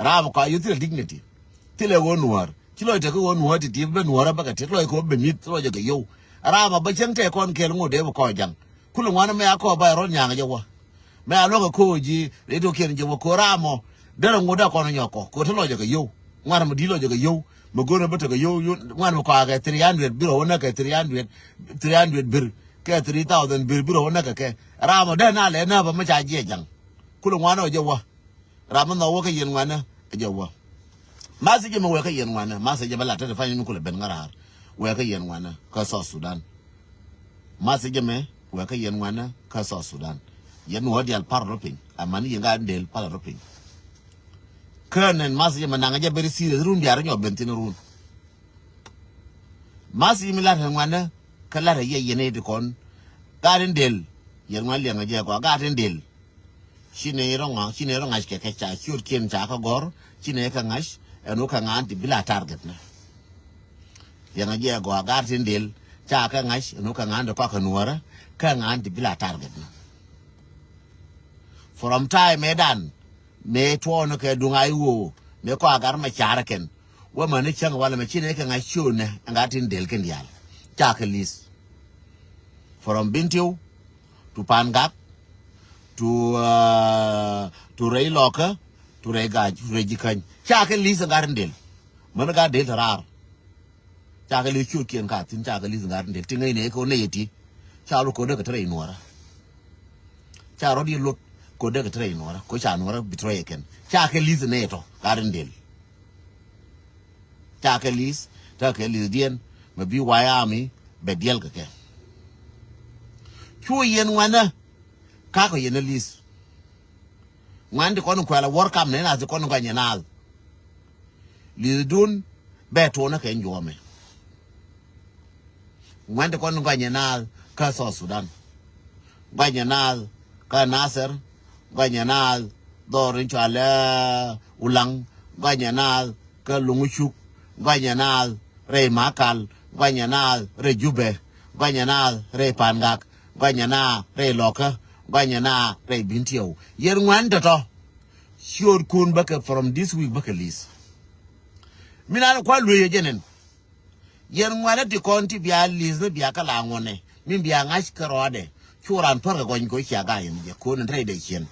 Ram ka you till dignity. Till a one war. Kilo take one war to give Ben war back at it like open meat logic yo. Ram a bachang take on Kelmo de Kojang. Kuluana me a call by Ron Yang. Me a look a koji, they took in Jokoramo. Then would up on Yoko, Cotologic yo. One of the logic yo. Magona but yo, one of 300 bill, 300 bill, 3,000 bill, Naka. Rama then I'll never much idea young. Kuluana Jawa. Raman the Walker Yenwana, Jawa. Massage him work a Yenwana, Massage Balata to find Nukula Bengarar, work a Yenwana, Casa Sudan. Massage me, work a Yenwana, Casa Sudan. Yenwadial parroping, a money in Gardendale parroping. Kern and Massage Mananga very serious room, Yaran Bentin room. Massage Milan, Kalara Yenate con Gardendale, Yanwalian Jaguar, Gardendale. Chinerong as Kaka, Sure Kin Chaka Gor, Chinekangash, and Okangan, the Bila target. Yanga Jaguar, Gardendale, Chakangash, and Okangan, the Pakanwara, Kangan, the Bila target. From time Medan, me tuonoke Dungaiwo, me Quagarma Charaken, woman, it's young while a machine can I shoon and got in Delkendial. Chakalis. From Bintu to Pangak. To Ray Locker, to Regican, Chaka Lisa Gardendale. Monaga Del Rar. Chaka Luchuki and Cat in Chaka Lisa Gardendale, Tinga Eco Nati, Charo Kodaka train water. Charodi look Kodaka train water, Cochanora betrayen. Chaka Lisa Nato, Gardendale. Chaka Lis, Chaka Lisdian, maybe Wyoming, Bedielka. Chu yen wana. Kako yen list. One the Conoquella work up then as the Conoganyanal. Lidun, Betona can you me. When the Conoganyanal, Casa Sudan. Ganyanal, Kanasser, Ganyanal, Dorinchala, Ulang, Ganyanal, Kalumuchuk, Ganyanal, Ray Makal, Ganyanal, Ray Jube, Ganyanal, Ray Pangak, Ganyana, Ray Locker. Banyana, Ray Bintio. Yen one to sure kun bucket from this week bucket list. Mina quite really genen. Yen one at the county be a list, be a calangone, mean be an ice carode, sure and perka going go shaga in the couldn't trade a chin.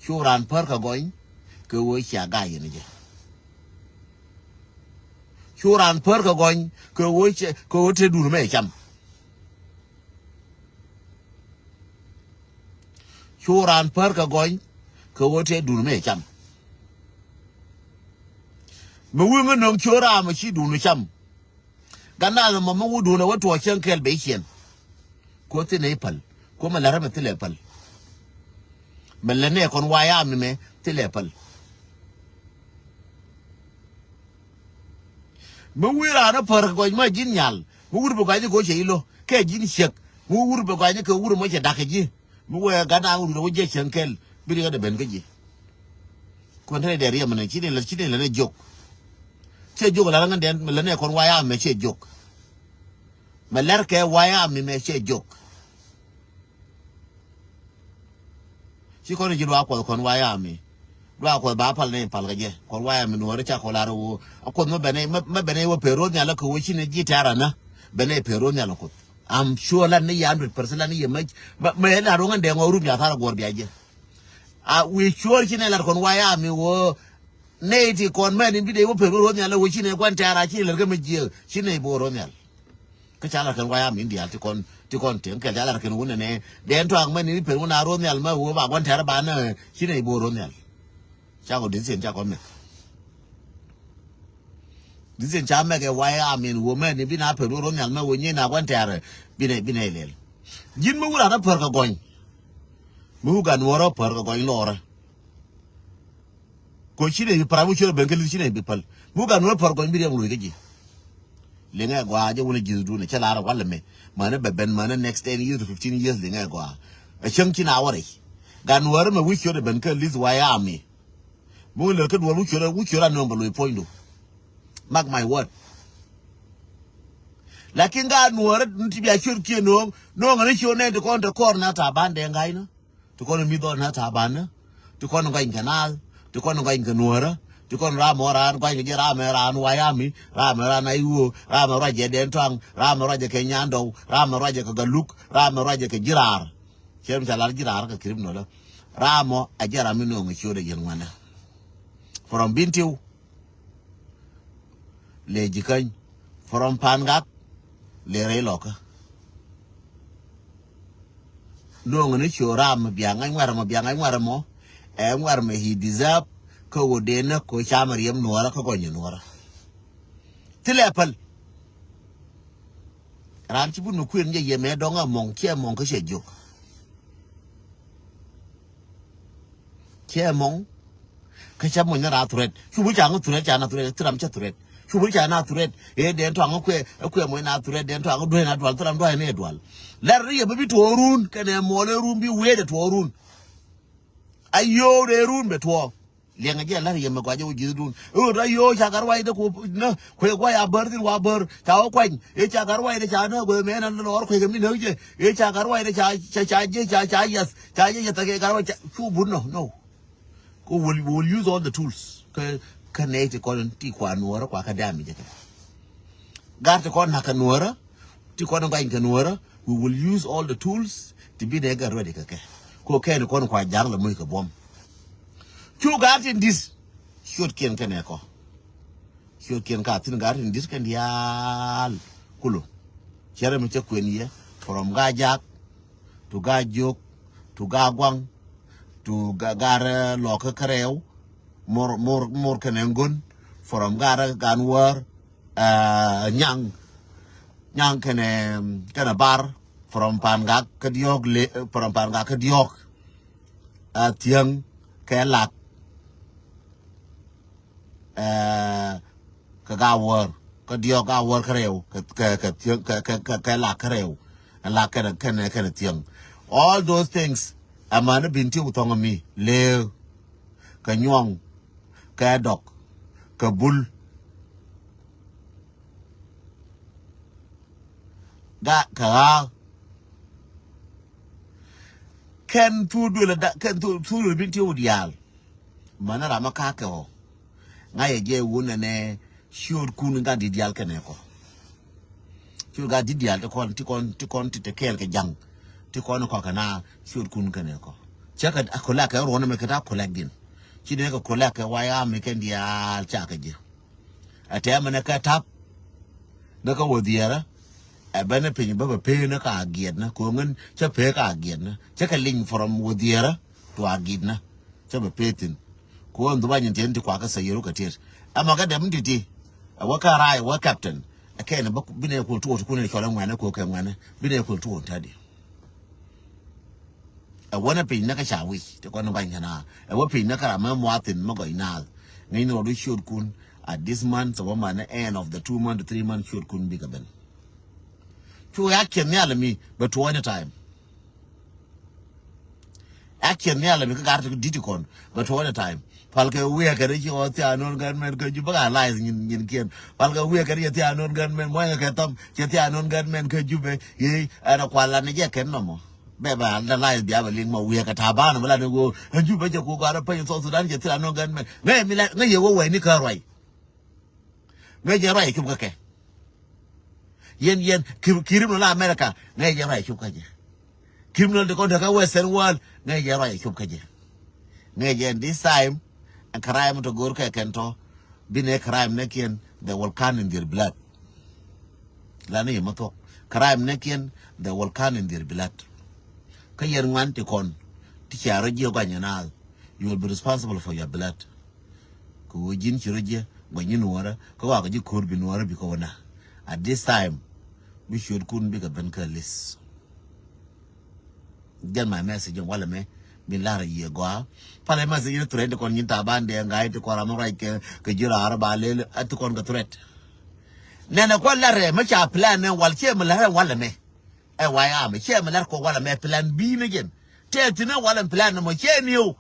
Sure and perka going go shaga in the sure and perka going go to do make him. Sure and perka going, go to do me chum. The women on Chora, she do no chum. Ganala Mamma would do what to a chunkel bation. Quote in April, come a larama telepal. Melane con Wyoming telepal. But we are a perka going my genial. Who would be going to go chilo, Kajin shek, who would be going to go much a dakaji. Muwe gana uru wuje chankel biri gada bengaji. Kontre dari ya mana chini la joke. Che joke la rangan den melane kon waya me che joke. Melar ke waya me che joke. Si kon jiru akwa kon waya me. Dua akwa ba pal ne pal gaje. Kon waya me nuwari cha kola ro. Akwa me bene wo pero ni ala ko wo chine jitara na. Bene pero ni ala ko. I'm sure that ni 100% la ni yemaj me la ronga de ngoru mi atara gor biaje we sure chine la kon waya mi wo neti kon men bi de wo pe ro nyala wo chine kwan tara chi la ga me je chine bo ro nyal ka chala kan waya mi ndia ti kon ten ka chala kan wona ne den to ang men ni pe wona ro nyal ma wo ba kwan tara ba na chine bo ro nyal cha ko din cha kon me Dizin chame ke waya min woman ni bina peru ro nyal ma wonye na kwantare bine lel jin mu wura na per ka goñ mu ga nworo per ka goñ lora ko chine bi prabu chiro bengal chine bi pal mu ga nworo per goñ bi dem lu geji le nga gwa je wona jidu ne chala ra wala me mana beben mana next 10 years 15 years le nga gwa a chang kina wore ga nworo ma wi chiro bengal lis waya mi mu le ka nworo wi chiro no mbalo pointo. Mark my word. Lakin ga nuore ntibia shurki no ngani shone to kon to kor na tabande ngai no to kon mi do na tabana to kon ngai canal to kon going to nuora to kon ramoran going to get rameran wayami rameran ayu ramaraje dentang ramaraje kenyando ramaraje kagaluk ramaraje ke jirar kem talar jirar ka krim no ramo ajara mino ngchode jelwana from bintiu le jikany from pangak le re loka no ngene choram bianga ngwara mo e ngwar me he deserve ko wodena ko chamariyam nuara ko gonyo nuara tilepal ran ci bunu kuen ye yeme donga mong che mong ko shejo che mong ka cha mo na ra turet chubu chang turet cha na turet tram cha turet chubu cha na turet e den to ang kwe mo na turet den to ang do na dwal tram do ne dwal lar ye bi to run kane mo le run bi we de to run ayo de run be to lenga je lar ye ma gwaje uji run o da yo cha garwai de ko na kwe gwa ya bar din wa bar cha o kwen e cha garwai de cha no go me na no kwe ke mi no je e cha garwai de cha yes cha je ta ke garwai chu bun no we'll use all the tools can it kon ti kwa nuora kwa kadami je garte kon na kanuora ti kon ga kanuora we will use all the tools to be there ready kake ko ken kon kwa jangla muy ko bom chu garte this shoot ken ko shoot ken ka tin garte this kan dial kulo chere mi che kweniye from gajak to gajok to gagwang to gagara loka kareo more kanengun from gara ganwar nyang kana bar from pangak kadiok from pangak kadiok tiang kelak kagawar kadiok awar kareo tiang kelak kareo la kana tiang all those things amana binti utonga mi le kanyong kadok kabul da ka ken tu do la da ken tu binti udial mana rama ka ko ngaye je wona ne shur kun ga di dial keneko shur ga di dial ti kon ti te kel ke jang ti kon ko kana shur kun keneko chaka akola ka ro na me ka akola din chi ne ko kola ka waya me ken dia chaka je ate amana ka tap da ka wodiara abana pe ba pe na ka giet na ko ngen cha pe ka giet na cha ka link from wodiara to agid na cha ba petin ko ndo ba nyen ti kwa ka sayero ka tir ama ka da mditi waka rai wa captain akene ba bine ko to ko ne ko lan wana ko kan wana bine ko to tadi wana pe na ka shawi te ko no ba nyana wa pe na ka ma muatin ma go ina ngai no do should kun at this month so man end of the 2 month 3 month should kun be gaben to ya ken ne alami but to one time action ne alami ka garta diti kon but one time palka we ka ri o ti anon government ka ju ba lies nyin ken palka we ka ri ti anon government mo ka tam ti anon government ka ju be ye ana kwala ne je ken no mo beba la lies bia ba ling mo we ka tabana bala ne go ju ba je ko ga ra pa so Sudan je ti anon government ne mi la ne ye wo we ni ka roi ne je roi ku ka ke yen kirim no la America ne je roi ku ka je criminal de ko ka western world ne je roi ku ka je ne je this time a crime to go ka kento bine crime nekin they will can in their blood la ne mato crime nekin they will can in their blood ka yer ngwan ti kon ti charo je gwanya na you will be responsible for your blood ko jin chiro je gwanyi nuora ko wa ji kor bi nuora bi ko na at this time we should couldn't be a banker list get my message wala me bin lara ye gwa pale ma se yine trend kon nyinta bande ngai to kora mo ke jira araba le at kon ga threat nena ko lare ma cha plan wal che ma la wala me e wa ya me che ma la ko wala me plan B ne gen te tina wala plan mo che niu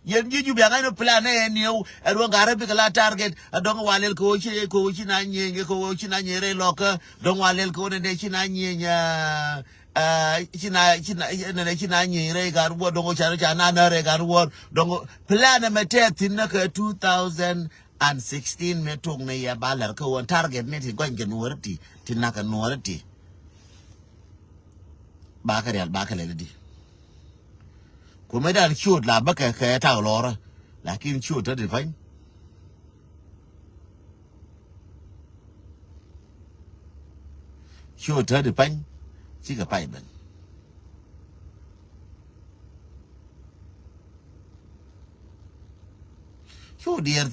yen ju bi ngai no plan e niu e ro ga arabi la target don walel ko chi na nye ko chi na nye re loka don walel ko ne chi na nye china nyi re gar wo dongo chana na re gar wo dongo plan mete tinna ka 2016 metong ne ya balar ka won target ne ti gonge nuwarti tinna ka nuwarti ba ka real ba ka ledi kuma da shoot la baka ka ta lora lakin shoot ta define shoot ta define chỉ cái bài mình show dia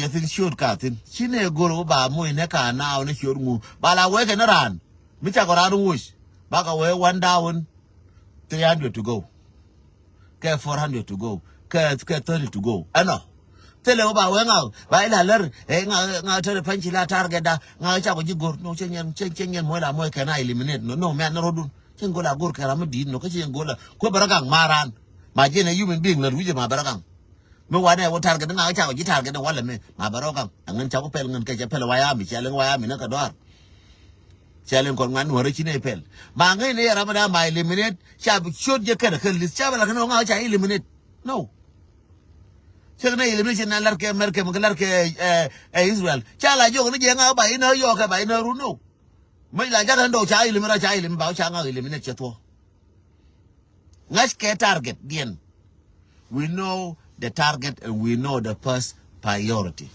tin show cả tin chỉ này goro bà mui này cả nào này show ngu bà là quay cái nó ran mi chắc có ra đúng bà cái quay 1,300 to go cái 400 to go cái 30 to go ano tele ba we ngao ba ila ler ngao tere panchi la target da ngao cha ko jigor no chenyen mo la mo kana eliminate no me na rodun chen gola gor kara mo di no ka chen gola ko baragang maran ma je na human being la ruje ma baragang me wa ne wo target ngao cha ko ji target da wala me ma baragang ngan cha ko pel ngan ka cha pel waya mi cha len waya mi na ka dor cha len kon ngan wore chi ne pel ma ngai ne ramada ma eliminate cha bi shot je ka da list cha bala kana ngao cha eliminate no Chakna elimination na larke America larke Israel. Chala jogo ni jenga ba ina yo ka ba ina runo. Mai la jaga ndo cha eliminate ba cha nga eliminate cheto. Ngas ke target dien. We know the target and we know the first priority.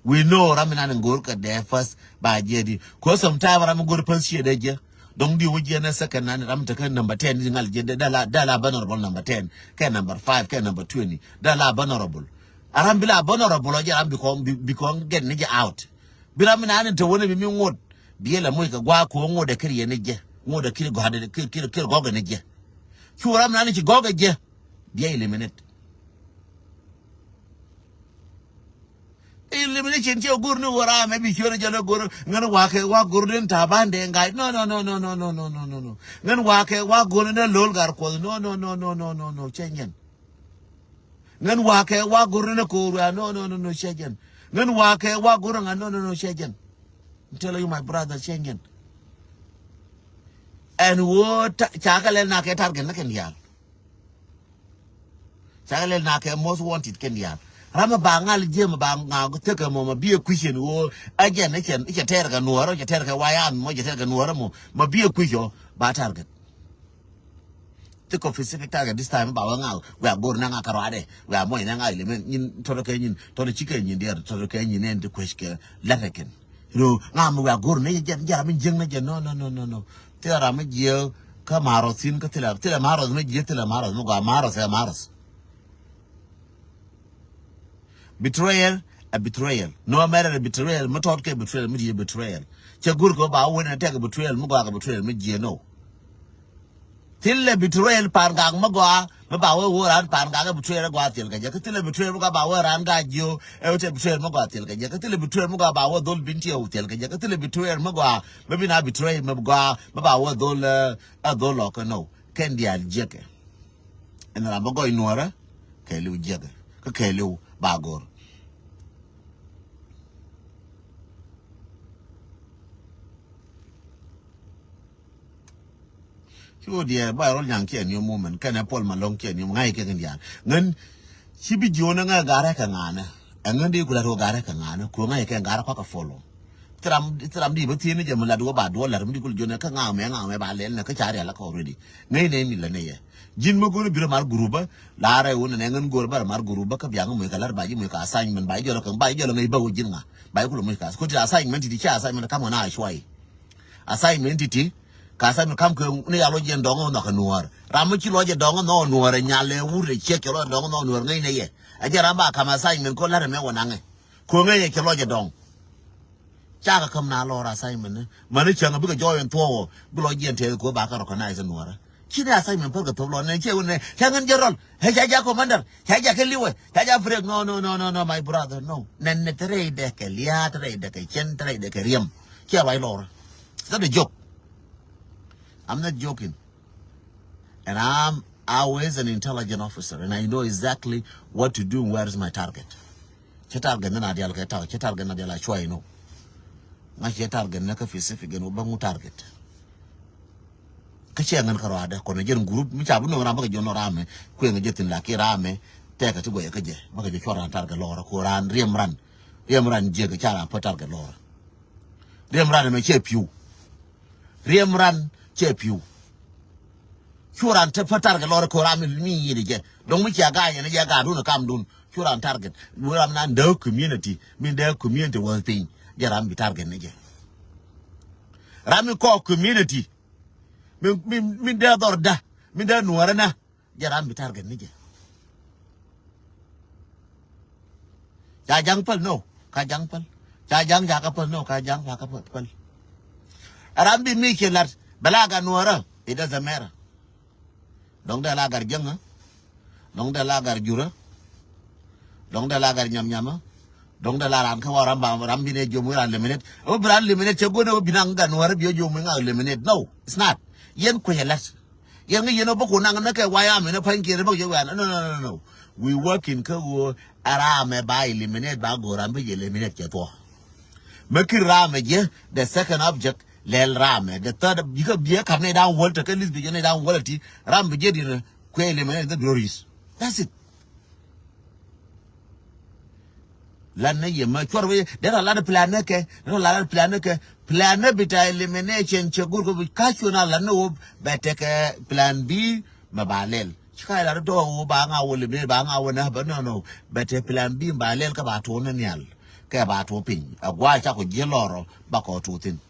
We know ramina ngor ka the first ba jedi. Ko sometime ram ngor first she de Don't be with you second and I'm taking number 10 dala vulnerable number 10 can number 5 can number 20 dala vulnerable arambila vulnerable aja become get nige out biramina an to woni mi ngod biela moy ka gwa ko ngode kiriye nige ngode kiri go hade kiri goga nige churam nan ci goga je biya eliminate elimination che gurnu wara maybe sure jalo gur ngan wa gurden tabande ngai no ngan wa gurden lol gar ko no chengen ngan wa gurden ko no chengen ngan wa gurden no chengen tell you my brother chengen and what chakale na ke target na ken yal chakale na ke most wanted ken yal Rama bangal jem banga teka mo mabie kwishen wo again iche terga nuoro iche terga wayam mo iche terga nuoro mo mabie kwisho ba target teko specific target this time ba wangal we abor na ngakarade we amoy na ngai le nyin tolo ke nyin tolo chike nyin der tolo ke nyin en de kweshke lafeken ro ngam we agor ne jara min jeng na je no tera me je ka maro sin ka tela maro me je tela maro mo ga maro se maros betrayal a betrayal no matter a betrayal mo tot ke betrayal mi betrayal che gur ko ba wona te betrayal mo ga betrayal mi je no tille betrayal par gang mo ga mo ba wo ran par gang betrayal ga til ga ke tille betrayal mo ga ba wo ran ga jo e te betrayal mo ga til ga ke tille betrayal mo ga ba wo dol binti o til ga ke tille betrayal mo ga mo bi na betrayal mo ga mo ba wo dol a dol lo ko no ken dia jeke en ra mo go inora ke lu jeke ke lu ba gor Yo dia ba rol yang ke ni moment kana Paul Malong ke ni ngai ke ngian ngan sibi jona nga gara ka ngana ngan di kula ro gara ka ngana ko ngai ke gara ka follow tram di ba tini je mala do ba dollar mi kul jona ka ngame ba len na ka chari ala ka already ngai ne mi la ne ye jin mo go biro mar guruba la ra wona ne ngan gor bar mar guruba ka biang mo ka lar ba ji mo ka assignment ba jolo kan ba jolo ngai ba wo jin nga ba kul mo ka ko ti assignment di cha assignment ka mo na shwai assignment ti Kasa mi kam ko ni alo je ndongo no kanuar ramu chi loje dongo no nuore nyale wure cheke lo ndongo no nuore ngai ne ye ajara ba kama assignment ko lare me wona ngai ko ngai ye ke loje dong chaka kam na lo assignment mani changa bi ka joyen to bi loje te ko ba ka recognize nuore chi ne assignment per ka to lo ne che wona changan jerol he ja commander ja ke liwe ja break no my brother no nen ne tere de ke lia tere de ke chen tere de ke riem che bai lo it's not a joke. I'm not joking. And I'm always an intelligent officer. And I know exactly what to do and where is my target. Target na dial ka target na dial chwa ino. Ma target na ka specific no bangu target. Kachengan karada kono jen group mi chabu no ramba jono rame ko nga jetin la ki rame te ka tigo ka je maka je choran tar ga lora ko ran riemran je ga chara patar ga lora riemran me che piu riemran che piu choran te patar ga lora ko rame mi yidi je donc mi cha ga ne je ga dun kam dun choran target wuram nan de community min de community wal thing jaram bi target ne je rame ko community min da dorda min da nuwarana jaram bi target nije ja jang pal no ka jang pal ja jang ja ka pal no ka jang ka pal arambi mi kelat balaga nuwara it doesn't matter dong da lagar jang dong da lagar jura dong da lagar nyam nyama dong da laran ka waram ba rambi ne jomu ran leminate o bran leminate che gono binanga nuwara bi jomu nga leminate no it's not yen ko yelat yen yen oboko nang na ke waya me na panki re bok no we work in ko ara me ba eliminate ba go rambe eliminate ke to makir rame je the second object lel rame the third you go be kam ne down world to ke lis bi ne down world ti rambe je di ko eliminate the glories that's it lan ne yema chorwe there are a lot of plan bita elimination chegur ko kational lan no beteke plan B mabalel chika la do ba nga wole be ba nga wona ba no bete plan B balel ka ba to na nyal ka ba to pin agwa cha ko je loro ba ko to tin